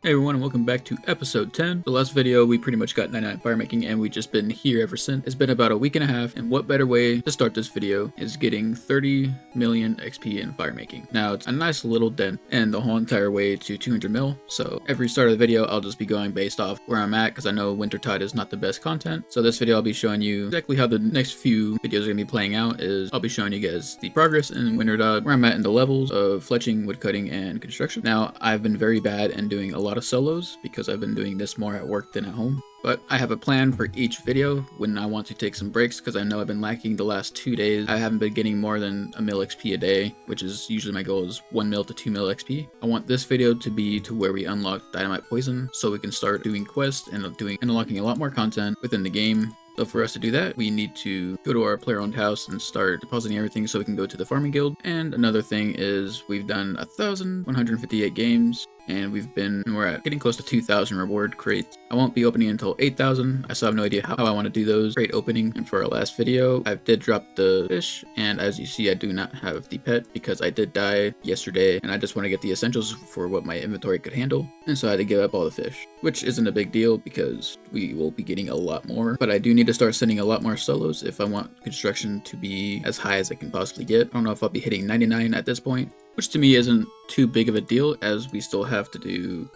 Hey everyone, and welcome back to episode 10. The last video, we pretty much got 99 firemaking, and we just been here ever since. It's been about a week and a half, and what better way to start this video is getting 30 million XP in firemaking. Now, it's a nice little dent, and the whole entire way to 200 mil, so every start of the video, I'll just be going based off where I'm at, because I know Wintertide is not the best content. So this video, I'll be showing you exactly how the next few videos are going to be playing out. I'll be showing you guys the progress in Wintertide, where I'm at in the levels of fletching, woodcutting, and construction. Now, I've been very bad in doing a lot of solos because I've been doing this more at work than at home. But I have a plan for each video when I want to take some breaks, because I know I've been lacking the last 2 days. I haven't been getting more than a mil XP a day, which is usually my goal is 1 mil to 2 mil XP. I want this video to be to where we unlock Dynamite Poison so we can start doing quests and unlocking a lot more content within the game. So for us to do that, we need to go to our player-owned house and start depositing everything so we can go to the farming guild. And another thing is we've done 1,158 games, and we're at getting close to 2,000 reward crates. I won't be opening until 8,000. I still have no idea how I want to do those. Crate opening. And for our last video, I did drop the fish, and as you see, I do not have the pet because I did die yesterday, and I just want to get the essentials for what my inventory could handle. And so I had to give up all the fish, which isn't a big deal because we will be getting a lot more. But I do need to start sending a lot more solos if I want construction to be as high as I can possibly get. I don't know if I'll be hitting 99 at this point, which to me isn't too big of a deal, as we still have to do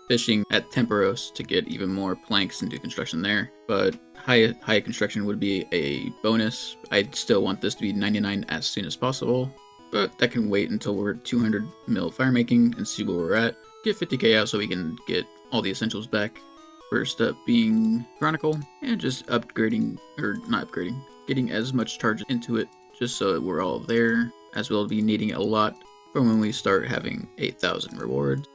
fishing at Temperos to get even more planks and do construction there. But high construction would be a bonus. I still want this to be 99 as soon as possible, but that can wait until we're 200 mil firemaking and see where we're at. Get 50k out so we can get all the essentials back. First up being Chronicle, and just getting as much charge into it just so that we're all there, as we'll be needing a lot for when we start having 8,000 rewards.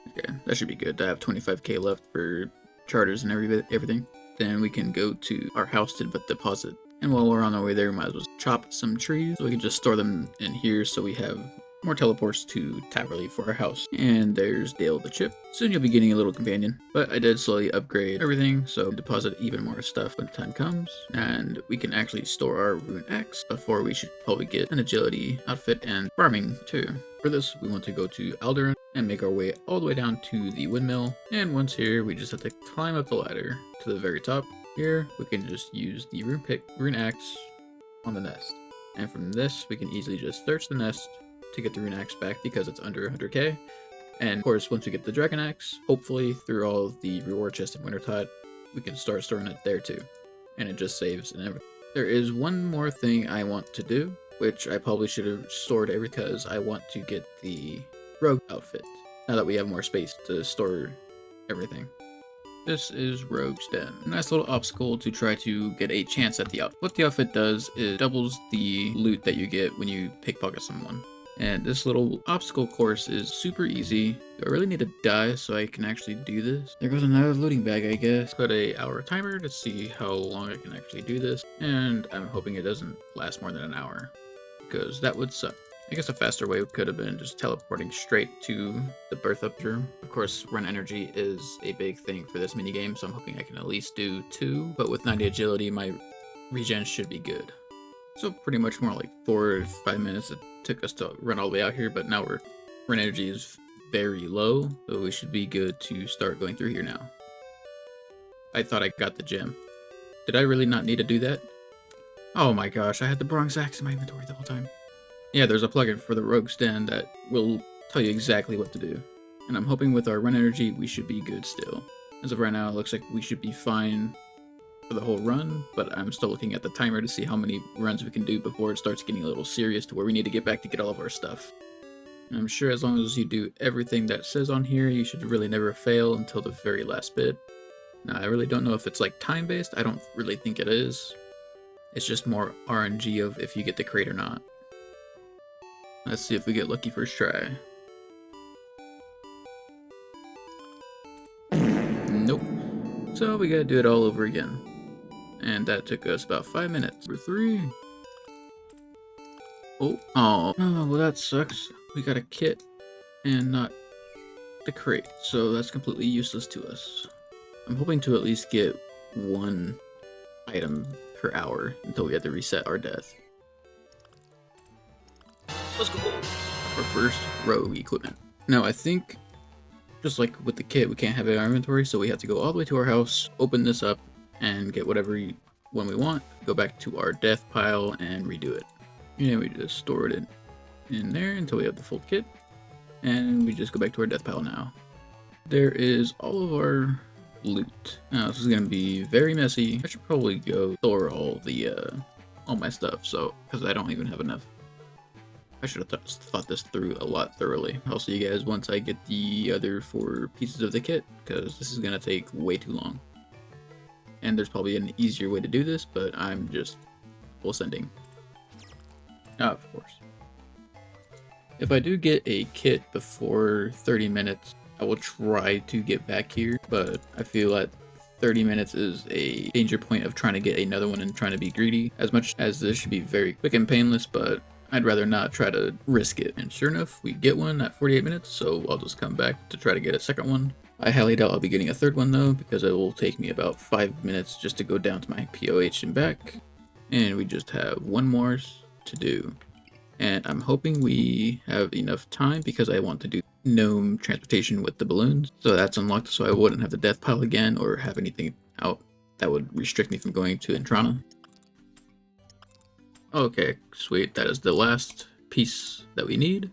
Okay, that should be good. I have 25k left for charters and everything. Then we can go to our house to deposit. And while we're on our way there, we might as well chop some trees so we can just store them in here so we have more teleports to Taverley for our house. And there's Dale the Chip. Soon you'll be getting a little companion, but I did slowly upgrade everything, so deposit even more stuff when the time comes. And we can actually store our rune axe before we should probably get an agility outfit and farming too. For this, we want to go to Alderan and make our way all the way down to the windmill. And once here, we just have to climb up the ladder to the very top. Here, we can just use the rune axe on the nest. And from this, we can easily just search the nest to get the rune axe back because it's under 100k. And of course, once we get the dragon axe, hopefully through all of the reward chests in Wintertide, we can start storing it there too. And it just saves and everything. There is one more thing I want to do, which I probably should have stored because I want to get the rogue outfit now that we have more space to store everything. This is Rogue's Den. A nice little obstacle to try to get a chance at the outfit. What the outfit does is doubles the loot that you get when you pickpocket someone. And this little obstacle course is super easy. Do I really need to die so I can actually do this? There goes another looting bag, I guess. Put a hour timer to see how long I can actually do this. And I'm hoping it doesn't last more than an hour, because that would suck. I guess a faster way could have been just teleporting straight to the birth up room. Of course, run energy is a big thing for this minigame, so I'm hoping I can at least do 2. But with 90 agility, my regen should be good. So pretty much more like 4 to 5 minutes it took us to run all the way out here, but now run energy is very low, so we should be good to start going through here now. I thought I got the gem. Did I really not need to do that? Oh my gosh, I had the bronze axe in my inventory the whole time. Yeah, there's a plugin for the Rogue's Den that will tell you exactly what to do. And I'm hoping with our run energy, we should be good still. As of right now, it looks like we should be fine for the whole run, but I'm still looking at the timer to see how many runs we can do before it starts getting a little serious to where we need to get back to get all of our stuff. And I'm sure as long as you do everything that says on here, you should really never fail until the very last bit. Now, I really don't know if it's like time-based. I don't really think it is. It's just more RNG of if you get the crate or not. Let's see if we get lucky first try. Nope. So we gotta do it all over again. And that took us about 5 minutes. Number 3. Oh, well that sucks. We got a kit and not the crate, so that's completely useless to us. I'm hoping to at least get 1 item per hour until we have to reset our death. Let's go. Our first rogue equipment. Now I think Just like with the kit, we can't have it in our inventory, so we have to go all the way to our house, open this up, and get whatever one we want, go back to our death pile, and redo it. And we just stored it in there until we have the full kit, and we just go back to our death pile now. There is all of our loot. Now this is gonna be very messy. I should probably go store all my stuff, so because I don't even have enough. I should have thought this through a lot thoroughly. I'll see you guys once I get the other 4 pieces of the kit, because this is gonna take way too long. And there's probably an easier way to do this, but I'm just full sending. Of course. If I do get a kit before 30 minutes, I will try to get back here, but I feel that 30 minutes is a danger point of trying to get another one and trying to be greedy. As much as this should be very quick and painless, but I'd rather not try to risk it. And sure enough, we get one at 48 minutes, so I'll just come back to try to get a second one. I highly doubt I'll be getting a third one though, because it will take me about 5 minutes just to go down to my POH and back. And we just have one more to do. And I'm hoping we have enough time because I want to do gnome transportation with the balloons. So that's unlocked, so I wouldn't have the death pile again or have anything out that would restrict me from going to Entrana. Okay, sweet. That is the last piece that we need.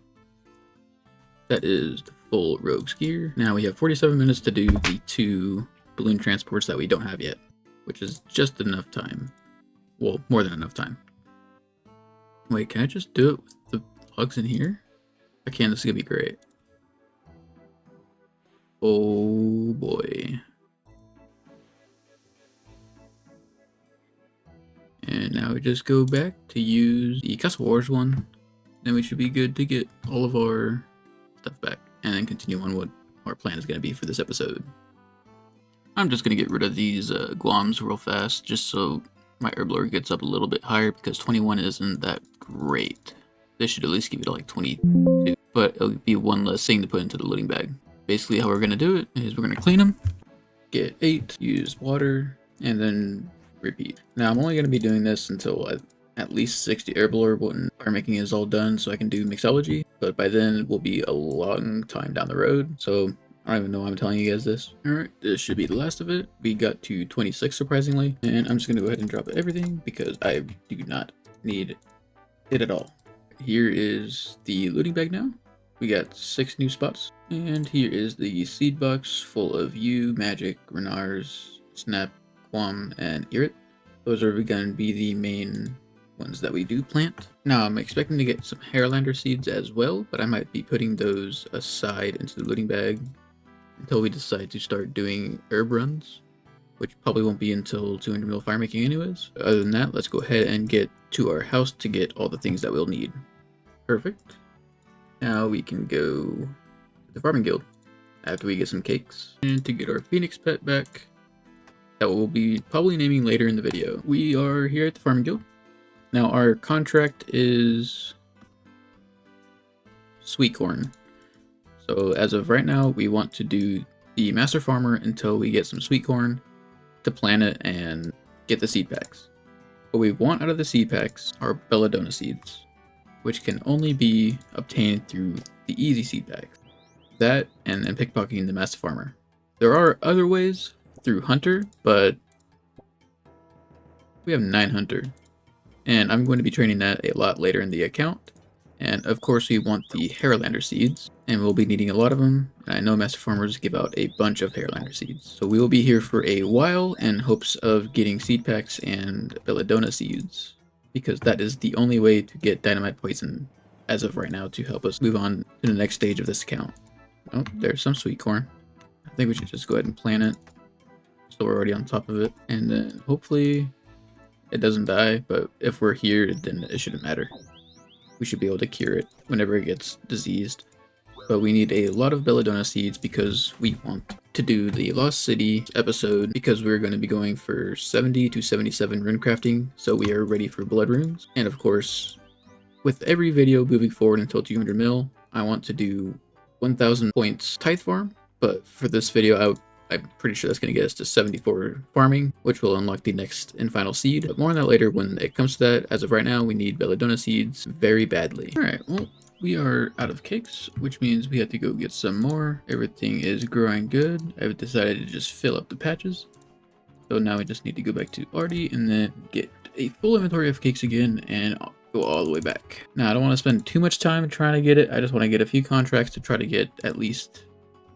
That is the full rogue's gear. Now we have 47 minutes to do the 2 balloon transports that we don't have yet, which is just enough time. Well, more than enough time. Wait, can I just do it with the plugs in here? I can. This is gonna be great. Oh boy. And now we just go back to use the Castle Wars one. Then we should be good to get all of our stuff back. And then continue on what our plan is going to be for this episode. I'm just going to get rid of these Guams real fast, just so my herb lore gets up a little bit higher, because 21 isn't that great. This should at least give it like 22, but it'll be one less thing to put into the looting bag. Basically how we're going to do it is we're going to clean them, get 8, use water, and then repeat. Now I'm only going to be doing this until at least 60 herb lore when fire making is all done, so I can do mixology, but by then it will be a long time down the road, so I don't even know why I'm telling you guys this. Alright, this should be the last of it. We got to 26 surprisingly, and I'm just going to go ahead and drop everything because I do not need it at all. Here is the looting bag now. We got 6 new spots, and here is the seed box full of U, Magic, Renars, Snap, Quam, and Irit. Those are going to be the main ones that we do plant. Now I'm expecting to get some Hairlander seeds as well, but I might be putting those aside into the looting bag until we decide to start doing herb runs, which probably won't be until 200 mil fire making anyways. Other than that, let's go ahead and get to our house to get all the things that we'll need. Perfect. Now we can go to the farming guild after we get some cakes. And to get our phoenix pet back, that we'll be probably naming later in the video. We are here at the farming guild. Now our contract is sweet corn. So as of right now, we want to do the master farmer until we get some sweet corn to plant it and get the seed packs. What we want out of the seed packs are belladonna seeds, which can only be obtained through the easy seed packs. That and then pickpocketing the master farmer. There are other ways through hunter, but we have 9 hunter. And I'm going to be training that a lot later in the account. And of course we want the Hairlander seeds, and we'll be needing a lot of them. I know master farmers give out a bunch of Hairlander seeds. So we will be here for a while in hopes of getting seed packs and belladonna seeds, because that is the only way to get dynamite poison as of right now to help us move on to the next stage of this account. Oh, there's some sweet corn. I think we should just go ahead and plant it, so we're already on top of it, and then hopefully it doesn't die, but if we're here, then it shouldn't matter. We should be able to cure it whenever it gets diseased. But we need a lot of belladonna seeds because we want to do the Lost City episode, because we're going to be going for 70 to 77 rune crafting, so we are ready for blood runes. And of course, with every video moving forward until 200 mil, I want to do 1000 points tithe farm, but for this video I'm pretty sure that's going to get us to 74 farming, which will unlock the next and final seed. But more on that later when it comes to that. As of right now, we need belladonna seeds very badly. Alright, well, We are out of cakes, which means we have to go get some more. Everything is growing good. I've decided to just fill up the patches. So now we just need to go back to Artie and then get a full inventory of cakes again and go all the way back. Now, I don't want to spend too much time trying to get it. I just want to get a few contracts to try to get at least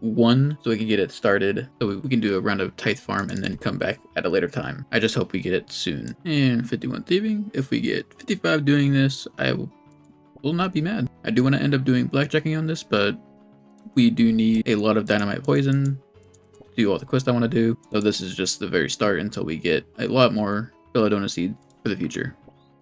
one so we can get it started. So we can do a round of tithe farm and then come back at a later time. I just hope we get it soon. And 51 thieving. If we get 55 doing this, I will not be mad. I do want to end up doing blackjacking on this, but we do need a lot of dynamite poison to do all the quests I want to do. So this is just the very start until we get a lot more belladonna seed for the future.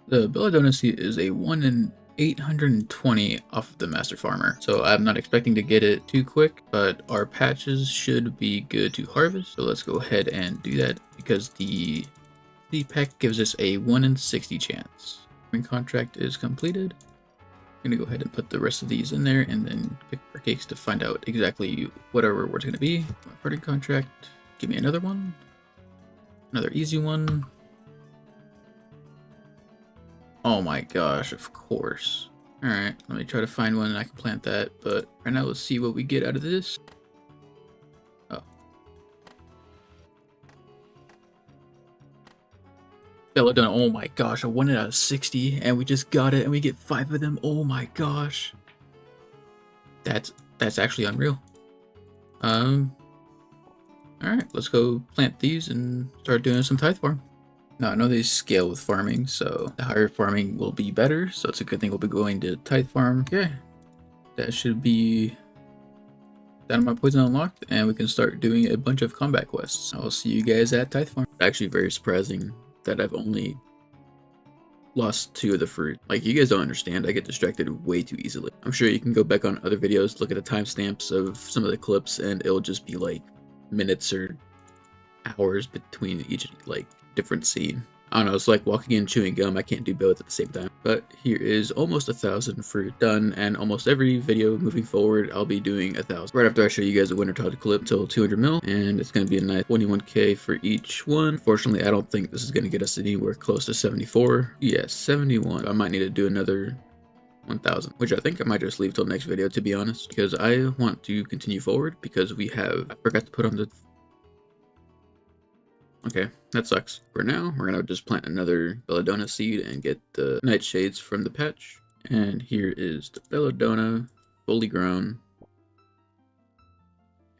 The belladonna seed is a 1 in 820 off of the master farmer. So I'm not expecting to get it too quick, but our patches should be good to harvest. So let's go ahead and do that because the seed pack gives us a 1 in 60 chance. Contract is completed. I'm gonna go ahead and put the rest of these in there and then pick our cakes to find out exactly what our reward's gonna be. My parting contract, give me another one. Another easy one. Oh my gosh, of course. Alright, let me try to find one and I can plant that, but right now let's see what we get out of this. Oh. Belladonna, oh my gosh, a 1 out of 60, and we just got it, and we get 5 of them. Oh my gosh. That's actually unreal. Alright, let's go plant these and start doing some tithe farm. Now, I know they scale with farming, so the higher farming will be better, so it's a good thing we'll be going to tithe farm. Okay, that should be Dynamite poison unlocked, and we can start doing a bunch of combat quests. I'll see you guys at tithe farm. Actually, very surprising that I've only lost 2 of the fruit. Like, you guys don't understand, I get distracted way too easily. I'm sure you can go back on other videos, look at the timestamps of some of the clips, and it'll just be like minutes or hours between each like different scene. I don't know, it's like walking and chewing gum. I can't do both at the same time. But here is almost 1,000 fruit done, and almost every video moving forward, I'll be doing 1,000. Right after I show you guys a winter toddy clip till 200 mil, and it's going to be a nice 21k for each one. Unfortunately, I don't think this is going to get us anywhere close to 74. Yeah, 71. I might need to do another 1,000, which I think I might just leave till next video, to be honest, because I want to continue forward because we have, I forgot to put on the, okay, that sucks. For now, we're gonna just plant another belladonna seed and get the nightshades from the patch. And here is the belladonna, fully grown.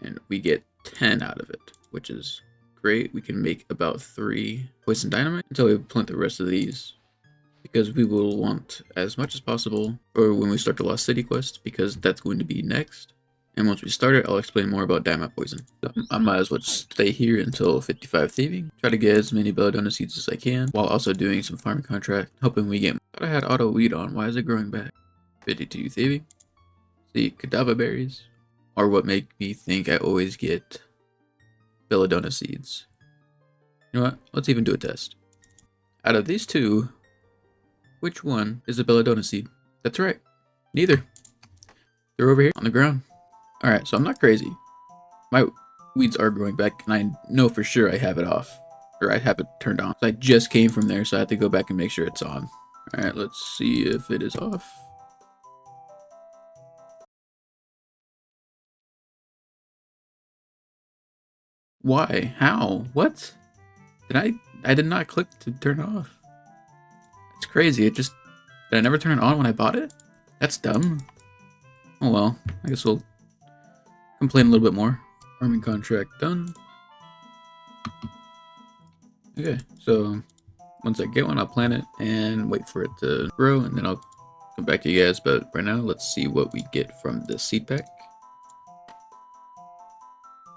And we get 10 out of it, which is great. We can make about 3 poison dynamite until we plant the rest of these, because we will want as much as possible for when we start the Lost City quest, because that's going to be next. And once we start it, I'll explain more about Dynamite poison. So I might as well just stay here until 55 thieving. Try to get as many belladonna seeds as I can, while also doing some farming contract, hoping we get. I thought I had auto weed on. Why is it growing back? 52 thieving. See, Kadava berries are what make me think I always get belladonna seeds. You know what? Let's even do a test. Out of these 2, which one is a belladonna seed? That's right. Neither. They're over here on the ground. Alright, so I'm not crazy. My weeds are growing back, and I know for sure I have it off. Or I have it turned on. So I just came from there, so I have to go back and make sure it's on. Alright, let's see if it is off. Why? How? What? I did not click to turn it off. It's crazy. Did I never turn it on when I bought it? That's dumb. Oh well, I guess we'll complain a little bit more. Farming contract done. Okay, so once I get one, I'll plant it and wait for it to grow, and then I'll come back to you guys. But right now, let's see what we get from the seed pack.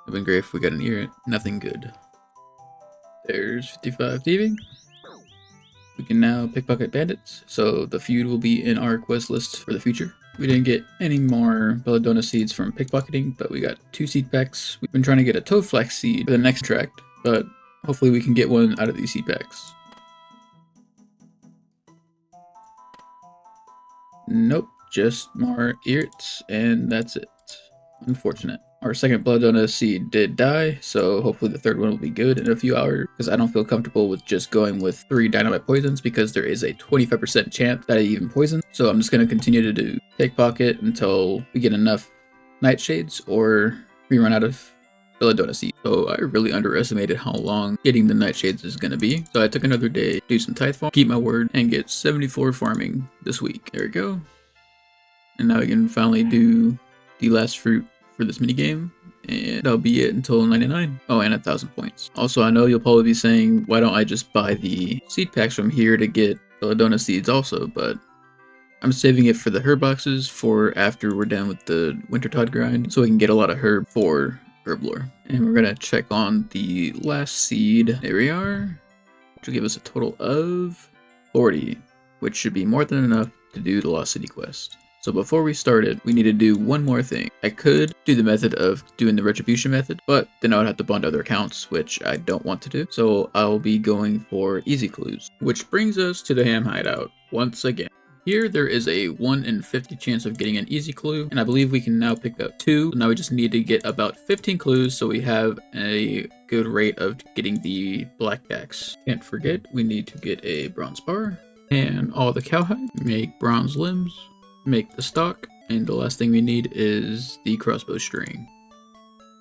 It'd been great if we got an ear. Nothing good. There's 55 thieving. We can now pickpocket bandits, so the feud will be in our quest list for the future. We didn't get any more belladonna seeds from pickpocketing, but we got 2 seed packs. We've been trying to get a toad flax seed for the next tract, but hopefully we can get one out of these seed packs. Nope, just more earts, and that's it. Unfortunate. Our second Belladonna seed did die, so hopefully the third one will be good in a few hours, because I don't feel comfortable with just going with 3 Dynamite poisons, because there is a 25% chance that I even poison. So I'm just going to continue to do Pickpocket until we get enough Nightshades, or we run out of Belladonna seed. So I really underestimated how long getting the Nightshades is going to be. So I took another day, do some Tithe farm, keep my word, and get 74 farming this week. There we go. And now we can finally do the last fruit for this minigame, and that'll be it until 99. Oh, and 1,000 points. Also, I know you'll probably be saying, why don't I just buy the seed packs from here to get Belladonna seeds also, but I'm saving it for the herb boxes for after we're done with the Wintertide grind, so we can get a lot of herb for herb lore. And we're gonna check on the last seed. There we are, which will give us a total of 40, which should be more than enough to do the Lost City quest. So before we started, we need to do one more thing. I could do the method of doing the retribution method, but then I would have to bond other accounts, which I don't want to do. So I'll be going for easy clues, which brings us to the ham hideout once again. Here there is a 1 in 50 chance of getting an easy clue, and I believe we can now pick up 2. So now we just need to get about 15 clues so we have a good rate of getting the black axe. Can't forget, we need to get a bronze bar and all the cowhide, make bronze limbs, make the stock, and the last thing we need is the crossbow string.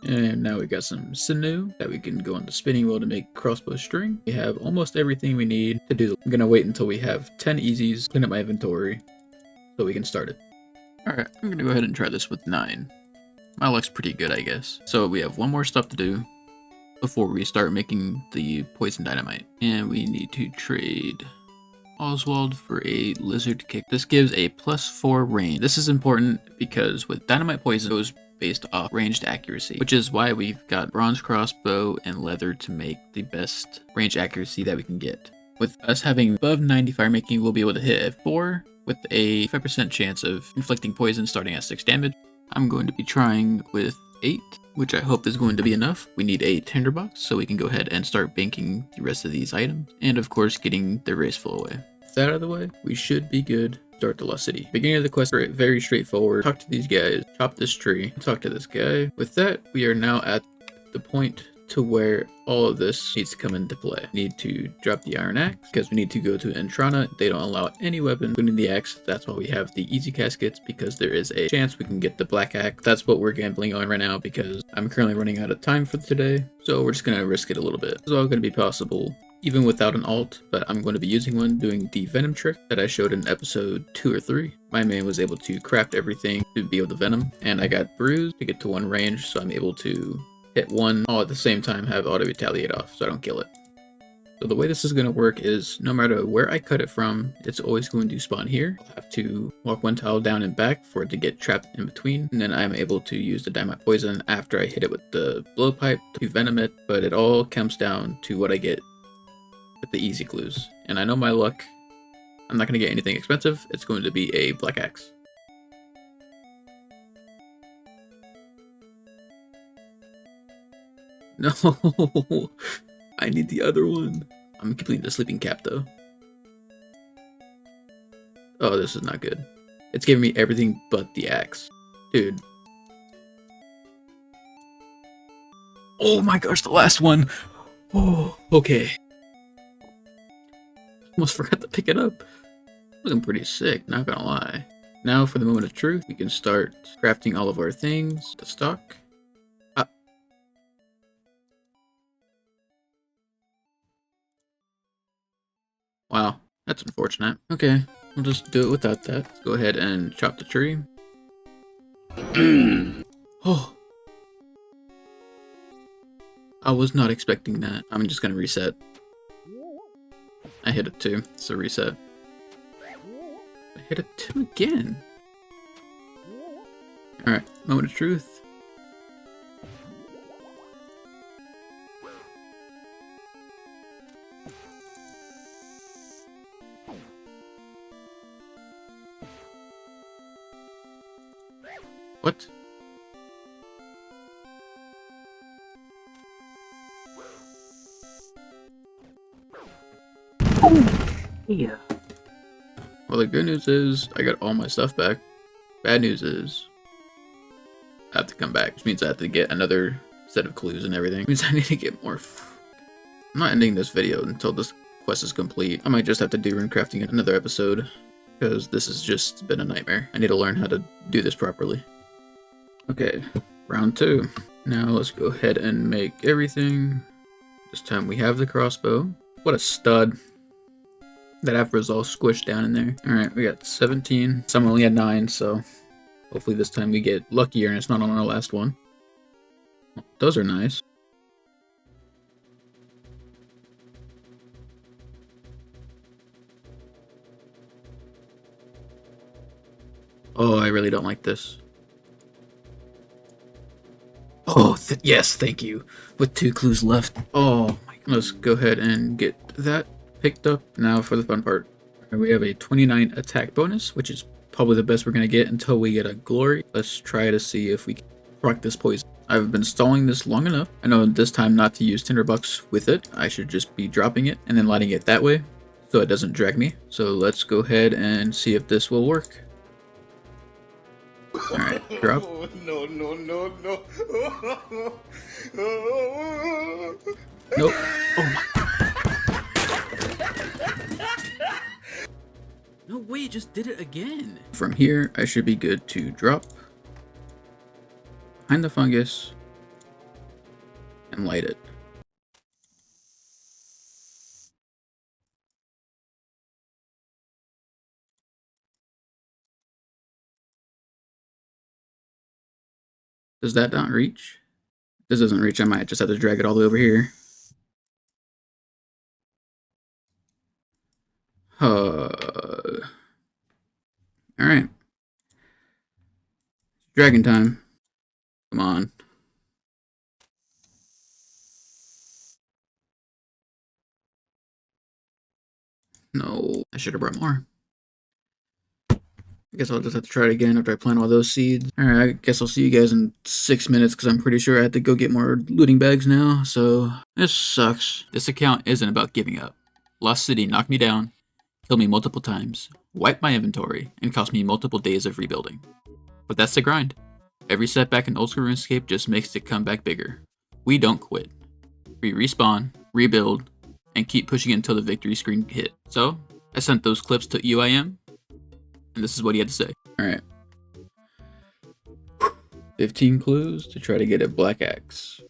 And now we got some sinew that we can go on the spinning wheel to make crossbow string. We have almost everything we need to do. I'm gonna wait until we have 10 easies, clean up my inventory, so we can start it. Alright, I'm gonna go ahead and try this with 9. My luck's pretty good, I guess. So we have one more step to do before we start making the poison dynamite. And we need to trade Oswald for a lizard kick. This gives a +4 range. This is important because with dynamite poison it goes based off ranged accuracy, which is why we've got bronze crossbow and leather to make the best range accuracy that we can get. With us having above 90 fire making, we'll be able to hit at 4 with a 5% chance of inflicting poison starting at 6 damage. I'm going to be trying with 8, which I hope is going to be enough. We need a tinderbox so we can go ahead and start banking the rest of these items, and of course getting the race flow away. With that out of the way, we should be good. Start the Lost City. Beginning of the quest, very straightforward. Talk to these guys, chop this tree, talk to this guy. With that, we are now at the point to where all of this needs to come into play. We need to drop the iron axe because we need to go to Entrana. They don't allow any weapon, including the axe. That's why we have the easy caskets, because there is a chance we can get the black axe. That's what we're gambling on right now because I'm currently running out of time for today. So we're just gonna risk it a little bit. It's all gonna be possible even without an alt, but I'm going to be using one, doing the venom trick that I showed in episode 2 or 3. My man was able to craft everything to be able to venom, and I got bruise to get to 1 range, so I'm able to hit 1 all at the same time, have auto retaliate off, so I don't kill it. So the way this is going to work is no matter where I cut it from, it's always going to spawn here. I'll have to walk 1 tile down and back for it to get trapped in between, and then I'm able to use the dynamite poison after I hit it with the blowpipe to venom it, but it all comes down to what I get with the easy clues. And I know my luck, I'm not going to get anything expensive. It's going to be a black axe. No, I need the other one. I'm completing the sleeping cap though. Oh, this is not good. It's giving me everything but the axe. Dude. Oh my gosh, the last one. Oh, okay. Almost forgot to pick it up. Looking pretty sick, not gonna lie. Now for the moment of truth, we can start crafting all of our things. The stock. Wow, that's unfortunate. Okay, we'll just do it without that. Let's go ahead and chop the tree. Oh. I was not expecting that. I'm just gonna reset. I hit it 2, so reset. I hit it 2 again. Alright, moment of truth. What? Yeah. Well, the good news is I got all my stuff back. Bad news is I have to come back, which means I have to get another set of clues and everything. Which means I need to get more. I'm not ending this video until this quest is complete. I might just have to do rune crafting in another episode, because this has just been a nightmare. I need to learn how to do this properly. Okay, round 2. Now let's go ahead and make everything. This time we have the crossbow. What a stud. That apple is all squished down in there. Alright, we got 17. Some only had 9, so hopefully this time we get luckier and it's not on our last one. Those are nice. Oh, I really don't like this. Oh, yes, thank you. With 2 clues left. Oh, my God. Let's go ahead and get that picked up. Now for the fun part. We have a 29 attack bonus, which is probably the best we're going to get until we get a glory. Let's try to see if we can proc this poison. I've been stalling this long enough. I know this time not to use tinderbox with it. I should just be dropping it and then lighting it that way so it doesn't drag me. So let's go ahead and see if this will work. Alright, drop. No. Nope. Oh my. No way, it just did it again. From here, I should be good to drop behind the fungus and light it. Does that not reach? This doesn't reach, I might just have to drag it all the way over here. Alright. Dragon time. Come on. No, I should have brought more. I guess I'll just have to try it again after I plant all those seeds. Alright, I guess I'll see you guys in 6 minutes because I'm pretty sure I have to go get more looting bags now, so this sucks. This account isn't about giving up. Lost City knocked me down, killed me multiple times, wiped my inventory, and cost me multiple days of rebuilding. But that's the grind. Every setback in Old School RuneScape just makes the comeback bigger. We don't quit. We respawn, rebuild, and keep pushing until the victory screen hit. So, I sent those clips to UIM, and this is what he had to say. Alright. 15 clues to try to get a black axe.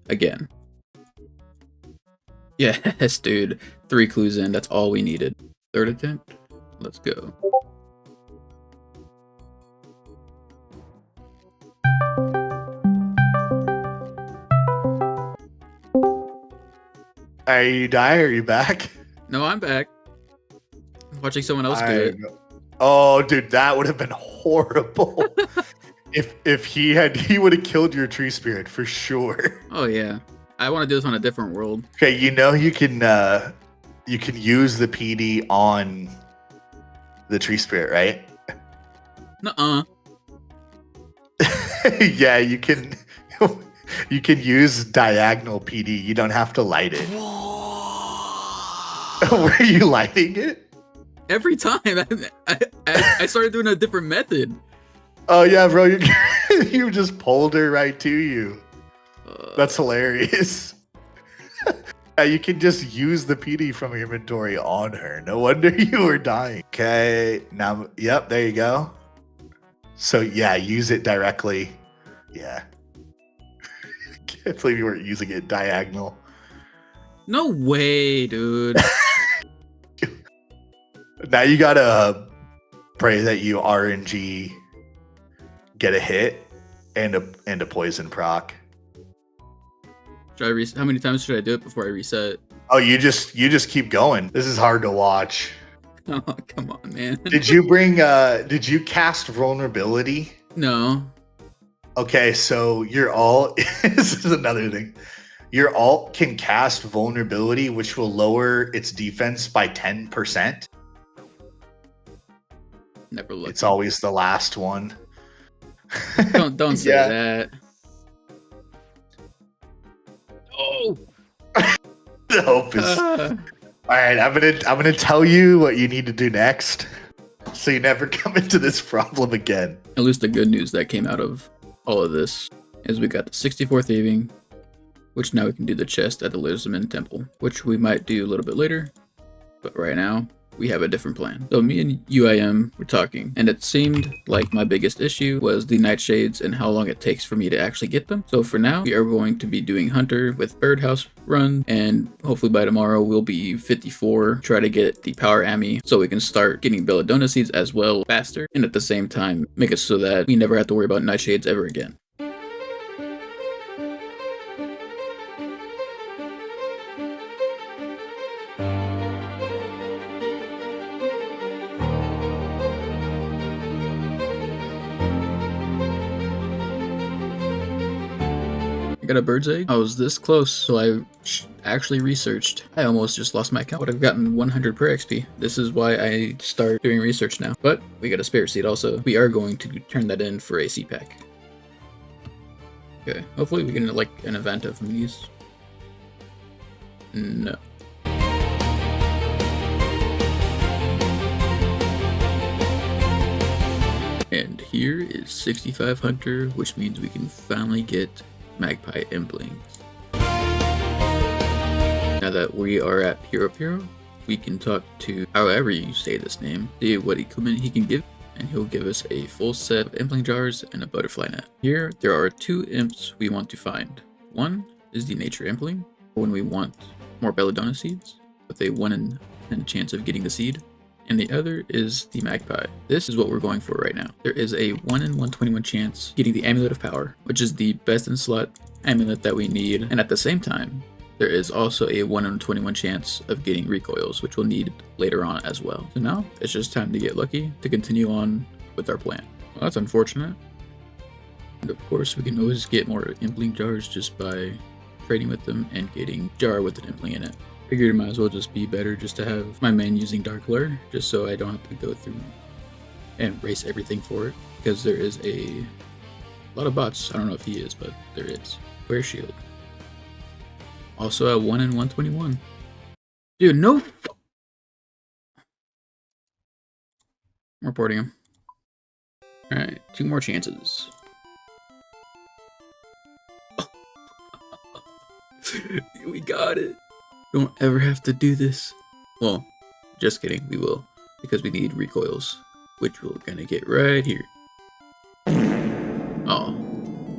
Again. Yes, dude. 3 clues in, that's all we needed. 3rd attempt? Let's go. Are you dying? Are you back? No, I'm back. I'm watching someone else do it. Oh, dude, that would have been horrible. if he would have killed your tree spirit for sure. Oh yeah. I want to do this on a different world. Okay, you know you can use the PD on the tree spirit, right? Nuh-uh. Yeah, you can. You can use diagonal PD. You don't have to light it. Were you lighting it? Every time. I started doing a different method. Oh yeah, bro. You just pulled her right to you. That's hilarious. Yeah, you can just use the PD from your inventory on her. No wonder you were dying. Okay, now, yep, there you go. So yeah, use it directly. Yeah. Can't believe you weren't using it diagonal. No way, dude. Now you gotta pray that you RNG get a hit and a poison proc. Should I how many times should I do it before I reset? Oh, you just keep going. This is hard to watch. Oh, come on, man. Did you cast vulnerability? No. Okay, so your alt this is another thing. Your alt can cast vulnerability, which will lower its defense by 10%. Never looked. It's always the last one. Don't say that. Oh. The hope is all right. I'm gonna tell you what you need to do next, so you never come into this problem again. At least the good news that came out of all of this is we got the 64 thieving, which now we can do the chest at the Lisman Temple, which we might do a little bit later, but right now we have a different plan. So me and UIM were talking, and it seemed like my biggest issue was the nightshades and how long it takes for me to actually get them. So for now, we are going to be doing Hunter with Birdhouse run, and hopefully by tomorrow we'll be 54, try to get the power Ami so we can start getting Belladonna seeds as well faster, and at the same time make it so that we never have to worry about nightshades ever again. I got a bird's egg. I was this close, so I actually researched. I almost just lost my account. Would have gotten 100 per XP. This is why I start doing research now. But we got a spare seed also. We are going to turn that in for a seed pack. Okay, hopefully we can like an event of these. No. And here is 65 Hunter, which means we can finally get Magpie Implings. Now that we are at Piro, we can talk to however you say this name, see what equipment he can give, and he'll give us a full set of impling jars and a butterfly net. Here, there are two imps we want to find. One is the nature impling, when we want more belladonna seeds, with a 1 in 10 chance of getting the seed. And the other is the magpie. This is what we're going for right now. There is a 1 in 121 chance getting the amulet of power, which is the best in slot amulet that we need. And at the same time, there is also a 1 in 21 chance of getting recoils, which we'll need later on as well. So now it's just time to get lucky to continue on with our plan. Well, that's unfortunate. And of course, we can always get more impling jars just by trading with them and getting jar with an impling in it. Figured it might as well just be better just to have my man using Dark Blur, just so I don't have to go through and race everything for it, because there is a lot of bots. I don't know if he is, but there is. Square shield. Also at 1 in 121. Dude, no. I'm reporting him. Alright, 2 more chances. We got it. Don't ever have to do this. Well, just kidding, we will, because we need recoils, which we're gonna get right here. Oh,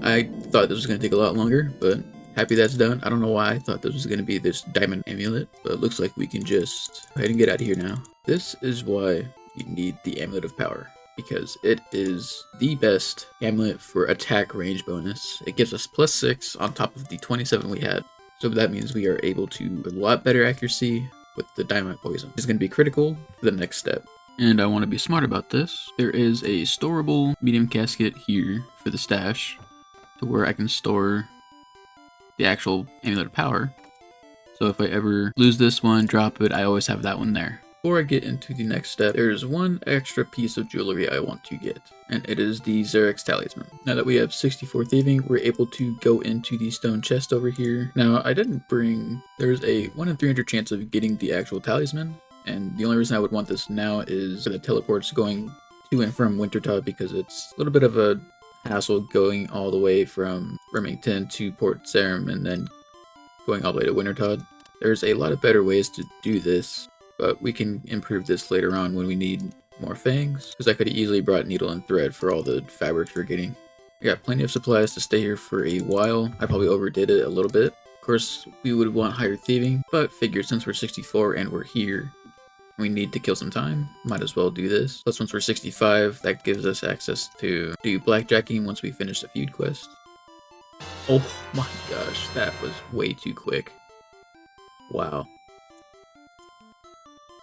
I thought this was gonna take a lot longer, but happy that's done. I don't know why I thought this was gonna be this diamond amulet, but it looks like we can just go ahead and get out of here now. This is why you need the amulet of power, because it is the best amulet for attack range bonus. It gives us +6 on top of the 27 we had. So that means we are able to with a lot better accuracy with the Dynamite poison. It's going to be critical for the next step. And I want to be smart about this. There is a storable medium casket here for the stash, to where I can store the actual amulet of power. So if I ever lose this one, drop it, I always have that one there. Before I get into the next step, there is one extra piece of jewelry I want to get, and it is the Xerix talisman. Now that we have 64 thieving, we're able to go into the stone chest over here. Now I didn't bring, there's a 1 in 300 chance of getting the actual talisman, and the only reason I would want this now is for the teleports going to and from Wintertod, because it's a little bit of a hassle going all the way from Remington to Port Sarim and then going all the way to Wintertod. There's a lot of better ways to do this, but we can improve this later on when we need more fangs, because I could have easily brought needle and thread for all the fabrics we're getting. I got plenty of supplies to stay here for a while. I probably overdid it a little bit. Of course, we would want higher thieving, but figured since we're 64 and we're here, we need to kill some time, might as well do this. Plus once we're 65, that gives us access to do blackjacking once we finish the feud quest. Oh my gosh, that was way too quick. Wow.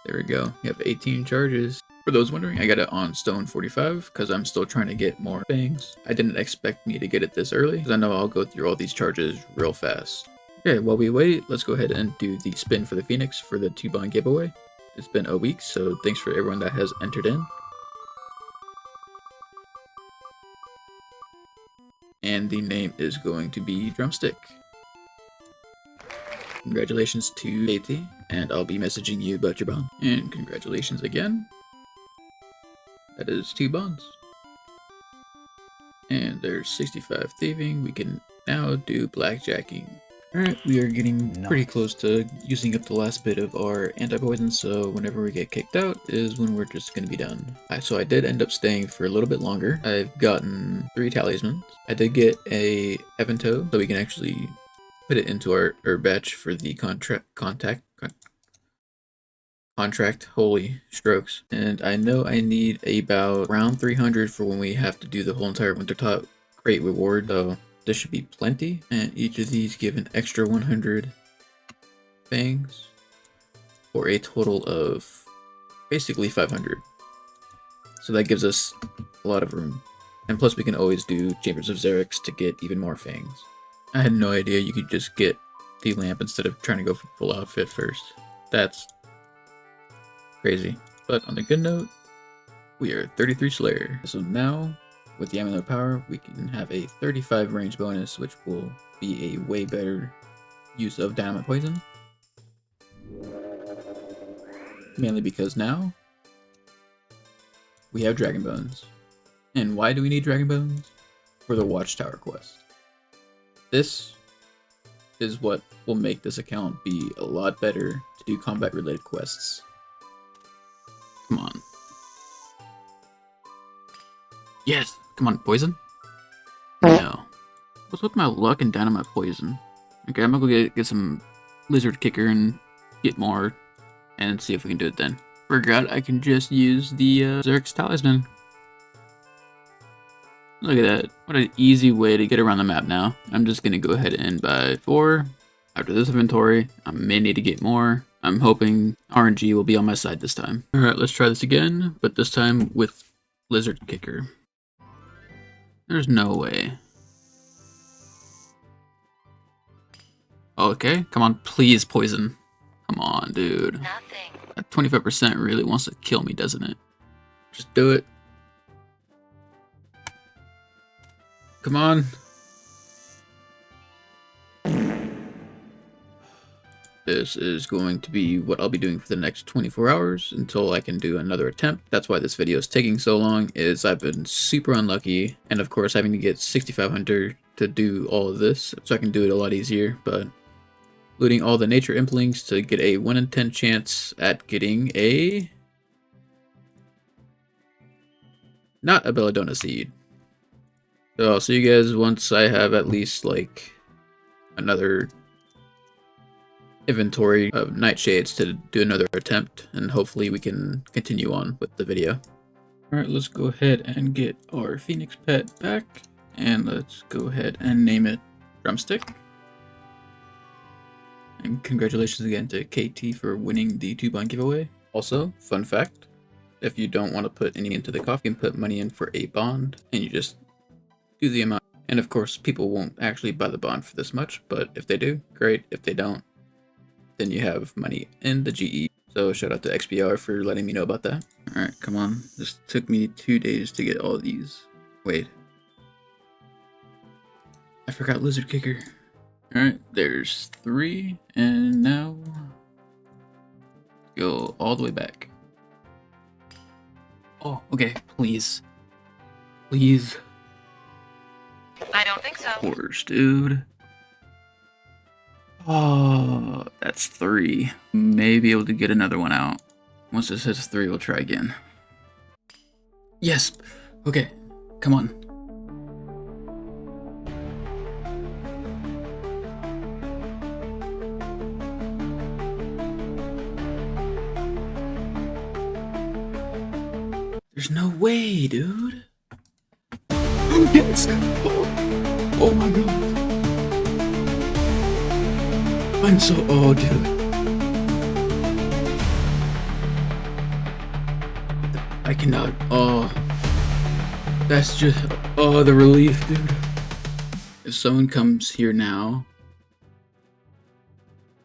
There we go. We have 18 charges. For those wondering, I got it on stone 45 because I'm still trying to get more fangs. I didn't expect me to get it this early because I know I'll go through all these charges real fast. Okay, while we wait, let's go ahead and do the spin for the Phoenix for the 2-bond giveaway. It's been a week, so thanks for everyone that has entered in. And the name is going to be Drumstick. Congratulations to Jaiye, and I'll be messaging you about your bond. And congratulations again. That is 2 bonds. And there's 65 thieving. We can now do blackjacking. Alright, we are getting pretty close to using up the last bit of our anti-poison, so whenever we get kicked out is when we're just going to be done. So I did end up staying for a little bit longer. I've gotten 3 talismans. I did get a Evanto, so we can actually put it into our herb batch for the contract. Holy strokes. And I know I need about around 300 for when we have to do the whole entire Wintertop crate reward, so this should be plenty, and each of these give an extra 100 fangs for a total of basically 500. So that gives us a lot of room. And plus we can always do Chambers of Xerix to get even more fangs. I had no idea you could just get the lamp instead of trying to go for full outfit first. That's crazy. But on a good note, we are 33 Slayer. So now, with the amulet power, we can have a 35 range bonus, which will be a way better use of Dynamite Poison. Mainly because now, we have Dragon Bones. And why do we need Dragon Bones? For the Watchtower quest. This is what will make this account be a lot better to do combat related quests. Come on. Yes! Come on, poison? No. What's with my luck and Dynamite Poison? Okay, I'm gonna go get some Lizard Kicker and get more, and see if we can do it then. Forgot I can just use the Xerix Talisman. Look at that. What an easy way to get around the map now. I'm just gonna go ahead and buy 4. After this inventory, I may need to get more. I'm hoping RNG will be on my side this time. Alright, let's try this again, but this time with Lizard Kicker. There's no way. Okay, come on, please poison. Come on, dude. Nothing. That 25% really wants to kill me, doesn't it? Just do it. Come on. This is going to be what I'll be doing for the next 24 hours until I can do another attempt. That's why this video is taking so long, is I've been super unlucky, and of course having to get 6,500 to do all of this, so I can do it a lot easier, but looting all the nature implings to get a 1 in 10 chance at getting a... not a belladonna seed. So I'll see you guys once I have at least like another inventory of nightshades to do another attempt, and hopefully we can continue on with the video. Alright, let's go ahead and get our Phoenix pet back, and let's go ahead and name it Drumstick. And congratulations again to KT for winning the 2-bond giveaway. Also, fun fact, if you don't want to put any into the coffee, you can put money in for a bond, and you just do the amount. And of course, people won't actually buy the bond for this much, but if they do, great. If they don't, then you have money in the GE. So shout out to XPR for letting me know about that. Alright, come on. This took me 2 days to get all these. Wait. I forgot Lizard Kicker. Alright, there's 3, and now go all the way back. Oh, okay, please. Please. I don't think so. Horse, dude. Oh, that's 3. May be able to get another one out. Once this hits 3, we'll try again. Yes! Okay, come on. There's no way, dude. Yes! Oh my god. I'm so... oh, dude. I cannot... oh. That's just... oh, the relief, dude. If someone comes here now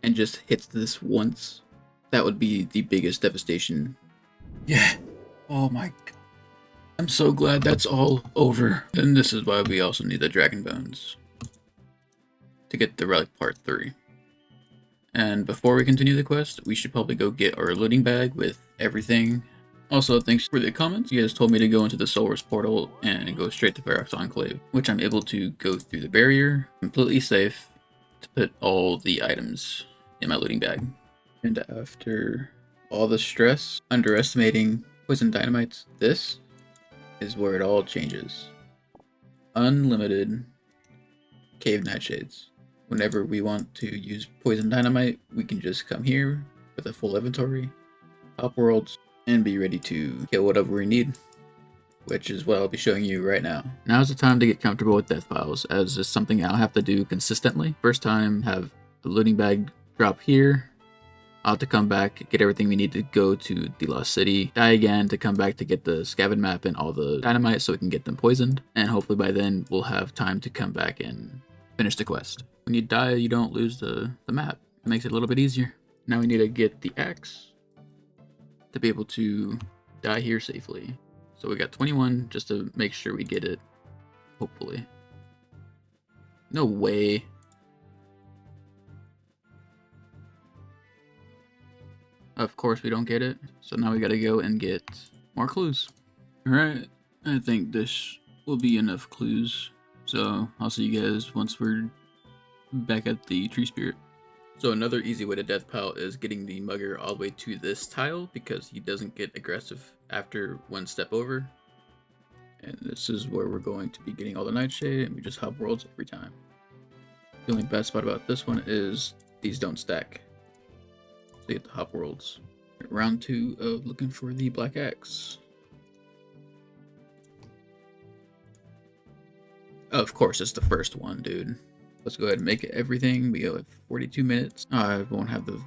and just hits this once, that would be the biggest devastation. Yeah. Oh my god. I'm so glad that's all over. And this is why we also need the Dragon Bones to get the Relic Part 3. And before we continue the quest, we should probably go get our looting bag with everything Also, thanks for the comments. You guys told me to go into the Solar's portal and go straight to Ferox Enclave, which I'm able to go through the barrier, completely safe, to put all the items in my looting bag. And after all the stress, underestimating poison dynamites, this is where it all changes. Unlimited cave nightshades. Whenever we want to use poison dynamite, we can just come here with a full inventory, top worlds, and be ready to kill whatever we need, which is what I'll be showing you right now. Now's the time to get comfortable with death piles, as it's something I'll have to do consistently. First time, have a looting bag drop here. I'll have to come back, get everything we need to go to the Lost City, die again to come back to get the scavenge map and all the dynamite so we can get them poisoned, and hopefully by then we'll have time to come back and finish the quest. When you die, you don't lose the map. It makes it a little bit easier. Now we need to get the axe to be able to die here safely. So we got 21 just to make sure we get it, hopefully. No way. Of course we don't get it, so now we gotta go and get more clues. Alright, I think this will be enough clues, so I'll see you guys once we're back at the tree spirit. So another easy way to death pile is getting the mugger all the way to this tile, because he doesn't get aggressive after one step over. And this is where we're going to be getting all the nightshade, and we just hop worlds every time. The only bad spot about this one is these don't stack. So you get the hop worlds. Round 2 of looking for the black axe. Of course, it's the first one, dude. Let's go ahead and make everything. We go at 42 minutes. I won't have the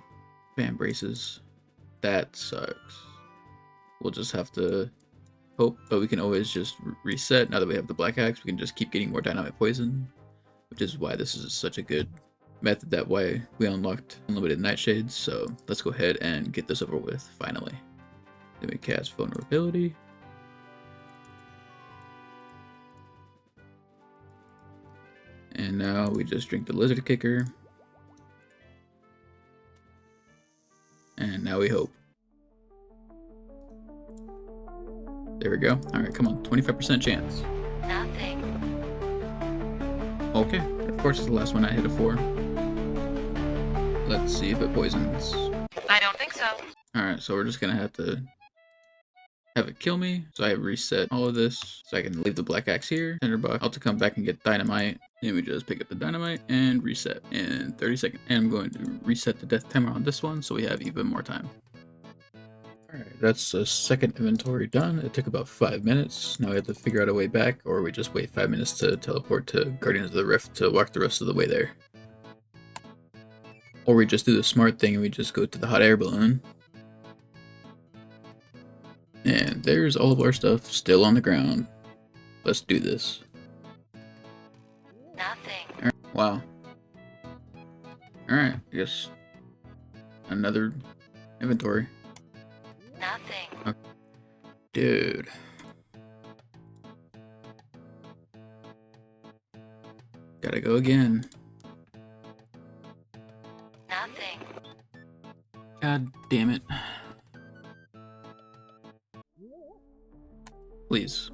fan braces. That sucks. We'll just have to hope, but we can always just reset. Now that we have the black axe, we can just keep getting more dynamite poison, which is why this is such a good method. That way we unlocked unlimited nightshades. So let's go ahead and get this over with finally. Then we cast vulnerability. And now we just drink the lizard kicker. And now we hope. There we go. Alright, come on. 25% chance. Nothing. Okay. Of course it's the last one I hit a 4. Let's see if it poisons. I don't think so. Alright, so we're just gonna have to have it kill me. So I reset all of this so I can leave the black axe here. Tinderbox. I'll have to come back and get dynamite. Then we just pick up the dynamite and reset in 30 seconds. And I'm going to reset the death timer on this one so we have even more time. Alright, that's the second inventory done. It took about 5 minutes. Now we have to figure out a way back, or we just wait 5 minutes to teleport to Guardians of the Rift to walk the rest of the way there. Or we just do the smart thing and we just go to the hot air balloon. And there's all of our stuff still on the ground. Let's do this. Nothing. Right. Wow. Alright, I guess another inventory. Nothing. Okay. Dude. Gotta go again. Nothing. God damn it. Please.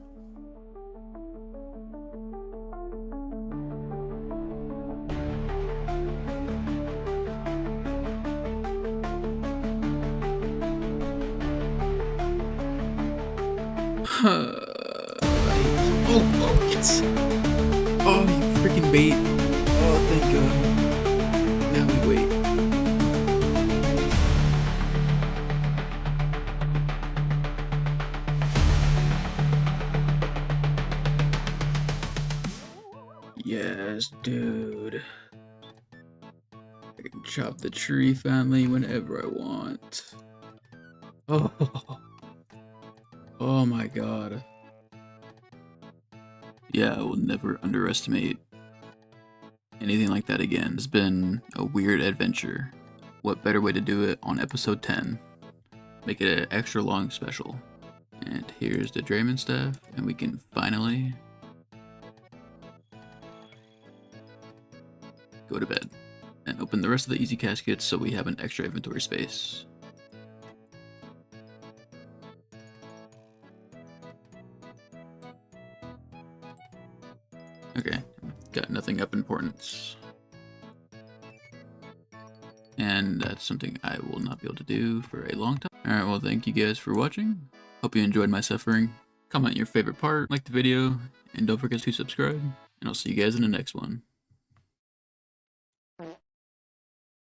Oh, yes. Oh, you freaking bait. Oh, thank God. Now we wait. Yes, dude. I can chop the tree finally whenever I want. Oh. Oh my God. Yeah, I will never underestimate anything like that again. It's been a weird adventure. What better way to do it on episode 10? Make it an extra long special. And here's the Draymond staff, and we can finally go to bed and open the rest of the easy caskets so we have an extra inventory space. Got nothing of importance. And that's something I will not be able to do for a long time. Alright, well thank you guys for watching. Hope you enjoyed my suffering. Comment your favorite part, like the video, and don't forget to subscribe. And I'll see you guys in the next one.